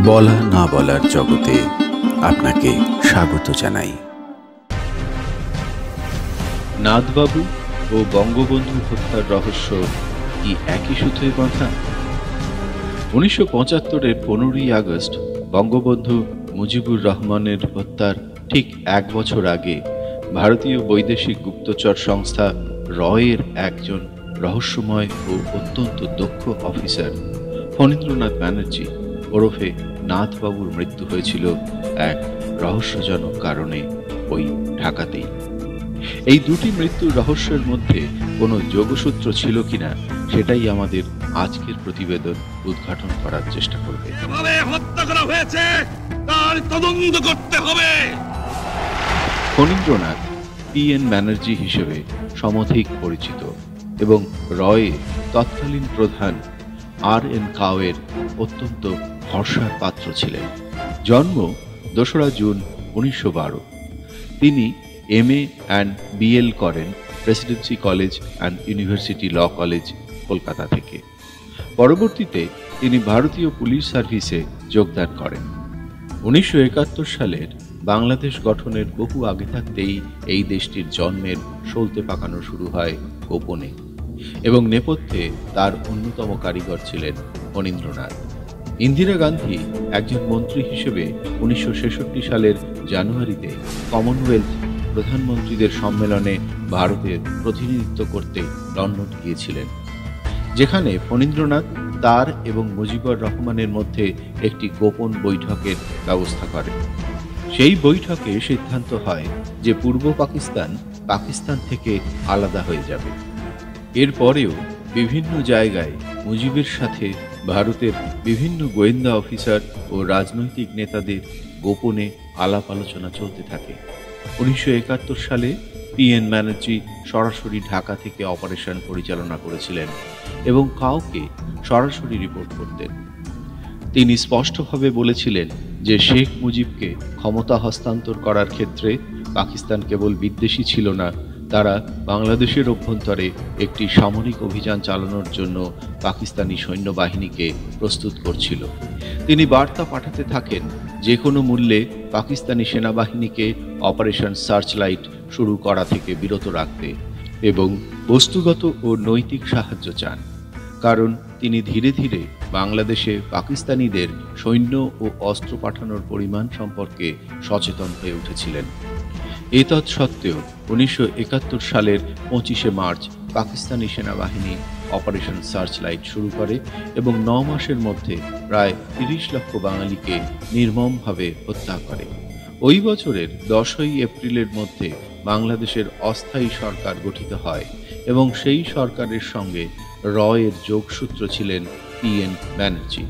বলা না বলার জগতে আপনাকে স্বাগত জানাই। নাথবাবু ও বঙ্গবন্ধু হত্যার রহস্য কি একই সূত্রে বাঁধা? 1975-এর 15ই আগস্ট বঙ্গবন্ধু মুজিবুর রহমানের হত্যার ঠিক 1 বছর আগে ভারতীয় বৈদেশিক গুপ্তচর সংস্থা রয়ের একজন রহস্যময় ও অত্যন্ত দক্ষ অফিসার ফণীন্দ্রনাথ ব্যানার্জি ওরফে নাথবাবুর মৃত্যু হয়েছিল এক রহস্যজনক কারণে ওই ঢাকাতেই। এই দুটি মৃত্যুর রহস্যের মধ্যে কোনো যোগসূত্র ছিল কিনা সেটাই আমাদের আজকের প্রতিবেদন উদ্ঘাটন করার চেষ্টা করবে। হত্যা করা হয়েছে তার তদন্ত করতে হবে। ফণীন্দ্রনাথ PN ব্যানার্জি হিসেবে সমধিক পরিচিত এবং রয়ে তৎকালীন প্রধান RN কাওয়ের অত্যন্ত ভরসার পাত্র ছিলেন। জন্ম 2রা জুন 1912। তিনি MA অ্যান্ড BL করেন Presidency College and University Law College, Kolkata থেকে। পরবর্তীতে তিনি ভারতীয় পুলিশ সার্ভিসে যোগদান করেন। 1971 সালের বাংলাদেশ গঠনের বহু আগে থাকতেই এই দেশটির জন্মের সলতে পাকানো শুরু হয় গোপনে এবং নেপথ্যে তার অন্যতম কারিগর ছিলেন ফণীন্দ্রনাথ। ইন্দিরা গান্ধী একজন মন্ত্রী হিসেবে 1966 সালের জানুয়ারিতে কমনওয়েলথ প্রধানমন্ত্রীদের সম্মেলনে ভারতের প্রতিনিধিত্ব করতে লন্ডন গিয়েছিলেন, যেখানে ফণীন্দ্রনাথ তার এবং মুজিবুর রহমানের মধ্যে একটি গোপন বৈঠকের ব্যবস্থা করেন। সেই বৈঠকে সিদ্ধান্ত হয় যে পূর্ব পাকিস্তান থেকে আলাদা হয়ে যাবে। এরপরেও বিভিন্ন জায়গায় মুজিবের সাথে ভারতের বিভিন্ন গোয়েন্দা অফিসার ও রাজনৈতিক নেতাদের গোপনে আলাপ আলোচনা চলতে থাকে। 1971 সালে PN ব্যানার্জি সরাসরি ঢাকা থেকে অপারেশন পরিচালনা করেছিলেন এবং কাউকে সরাসরি রিপোর্ট করতেন। তিনি স্পষ্টভাবে বলেছিলেন যে শেখ মুজিবকে ক্ষমতা হস্তান্তর করার ক্ষেত্রে পাকিস্তান কেবল বিদ্বেষী ছিল না, তারা বাংলাদেশের অভ্যন্তরে একটি সামরিক অভিযান চালানোর জন্য পাকিস্তানি সৈন্যবাহিনীকে প্রস্তুত করছিল। তিনি বার্তা পাঠাতে থাকেন যে কোনো মূল্যে পাকিস্তানি সেনাবাহিনীকে অপারেশন সার্চলাইট শুরু করা থেকে বিরত রাখতে এবং বস্তুগত ও নৈতিক সাহায্য চান, কারণ তিনি ধীরে ধীরে বাংলাদেশে পাকিস্তানিদের সৈন্য ও অস্ত্র পাঠানোর পরিমাণ সম্পর্কে সচেতন হয়ে উঠেছিলেন। এতৎসত্ত্বেও 1971 সালের 25শে মার্চ পাকিস্তানি সেনাবাহিনী অপারেশন সার্চলাইট শুরু করে এবং 9 মাসের মধ্যে প্রায় 30 লক্ষ বাঙালিকে নির্মমভাবে হত্যা করে। ওই বছরের 10ই এপ্রিলের মধ্যে বাংলাদেশের অস্থায়ী সরকার গঠিত হয় এবং সেই সরকারের সঙ্গে রয়ের যোগসূত্র ছিলেন PN ব্যানার্জি।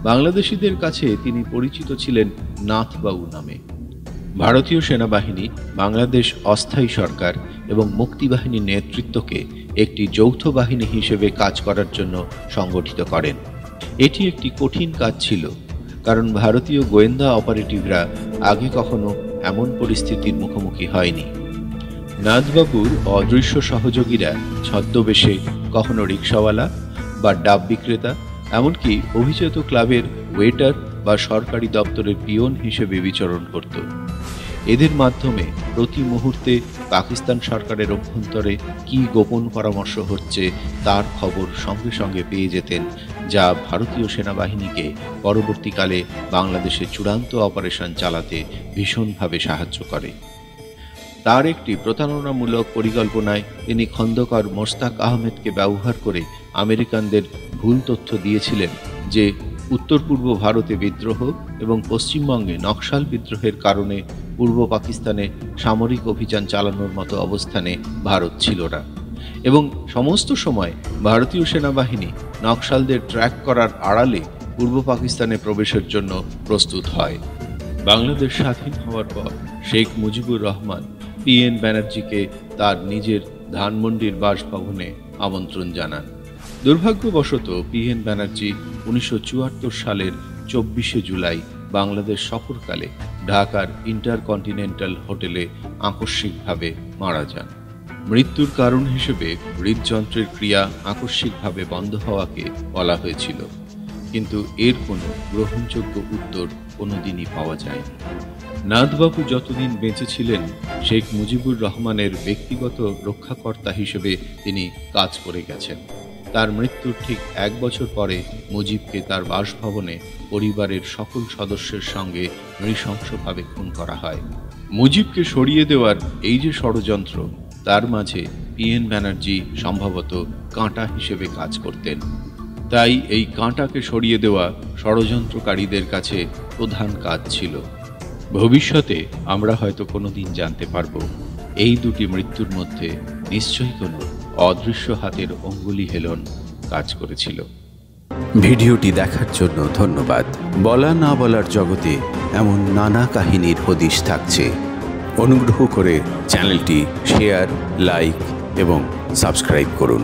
বাংলাদেশিদের কাছে তিনি পরিচিত ছিলেন নাথবাবু নামে। ভারতীয় সেনাবাহিনী, বাংলাদেশ অস্থায়ী সরকার এবং মুক্তিবাহিনীর নেতৃত্বকে একটি যৌথ বাহিনী হিসেবে কাজ করার জন্য সংগঠিত করেন। এটি একটি কঠিন কাজ ছিল, কারণ ভারতীয় গোয়েন্দা অপারেটিভরা আগে কখনো এমন পরিস্থিতির মুখোমুখি হয়নি। নাথবাবুর অদৃশ্য সহযোগীরা ছদ্মবেশে কখনো রিক্সাওয়ালা বা ডাব বিক্রেতা, এমনকি অভিজাত ক্লাবের ওয়েটার বা সরকারি দপ্তরের পিয়ন হিসেবে বিচরণ করত। এদের মাধ্যমে প্রতি মুহূর্তে পাকিস্তান সরকারের অভ্যন্তরে কি গোপন পরামর্শ হচ্ছে তার খবর সঙ্গে সঙ্গে পেয়ে যেতেন, যা ভারতীয় সেনাবাহিনীকে পরবর্তীকালে বাংলাদেশে চূড়ান্ত অপারেশন চালাতে ভীষণভাবে সাহায্য করে। তার একটি প্রতারণামূলক পরিকল্পনায় তিনি খন্দকার মোশতাক আহমেদকে ব্যবহার করে আমেরিকানদের ভুল তথ্য দিয়েছিলেন যে উত্তর পূর্ব ভারতে বিদ্রোহ এবং পশ্চিমবঙ্গে নকশাল বিদ্রোহের কারণে পূর্ব পাকিস্তানে সামরিক অভিযান চালানোর মতো অবস্থানে ভারত ছিল না এবং সমস্ত সময় ভারতীয় সেনাবাহিনী নকশালদের ট্র্যাক করার আড়ালে পূর্ব পাকিস্তানে প্রবেশের জন্য প্রস্তুত হয়। বাংলাদেশ স্বাধীন হওয়ার পর শেখ মুজিবুর রহমান PN ব্যানার্জিকে তার নিজের ধানমন্ডির বাসভবনে আমন্ত্রণ জানান। দুর্ভাগ্যবশত PN ব্যানার্জি 1974 সালের 24শে জুলাই বাংলাদেশ সফরকালে ঢাকার ইন্টারকন্টিনেন্টাল হোটেলে আকস্মিকভাবে মারা যান। মৃত্যুর কারণ হিসেবে হৃদযন্ত্রের ক্রিয়া আকস্মিকভাবে বন্ধ হওয়াকে বলা হয়েছিল। কিন্তু এর কোনো গ্রহণযোগ্য উত্তর কোনোদিনই পাওয়া যায়নি। নাথবাবু যতদিন বেঁচে ছিলেন, শেখ মুজিবুর রহমানের ব্যক্তিগত রক্ষাকর্তা হিসেবে তিনি কাজ করে গেছেন। তার মৃত্যুর ঠিক 1 বছর পরে মুজিবকে তার বাসভবনে পরিবারের সকল সদস্যের সঙ্গে নৃশংসভাবে খুন করা হয়। মুজিবকে সরিয়ে দেওয়ার এই যে ষড়যন্ত্র, তার মাঝে PN ব্যানার্জি সম্ভবত কাঁটা হিসেবে কাজ করতেন। তাই এই কাঁটাকে সরিয়ে দেওয়া ষড়যন্ত্রকারীদের কাছে প্রধান কাজ ছিল। ভবিষ্যতে আমরা হয়তো কোনোদিন জানতে পারব এই দুটি মৃত্যুর মধ্যে নিশ্চয়ই কোনো অদৃশ্য হাতের অঙ্গুলি হেলন কাজ করেছিল। ভিডিওটি দেখার জন্য ধন্যবাদ। বলা না বলার জগতে এমন নানা কাহিনীর হদিশ থাকছে। অনুগ্রহ করে চ্যানেলটি শেয়ার, লাইক এবং সাবস্ক্রাইব করুন।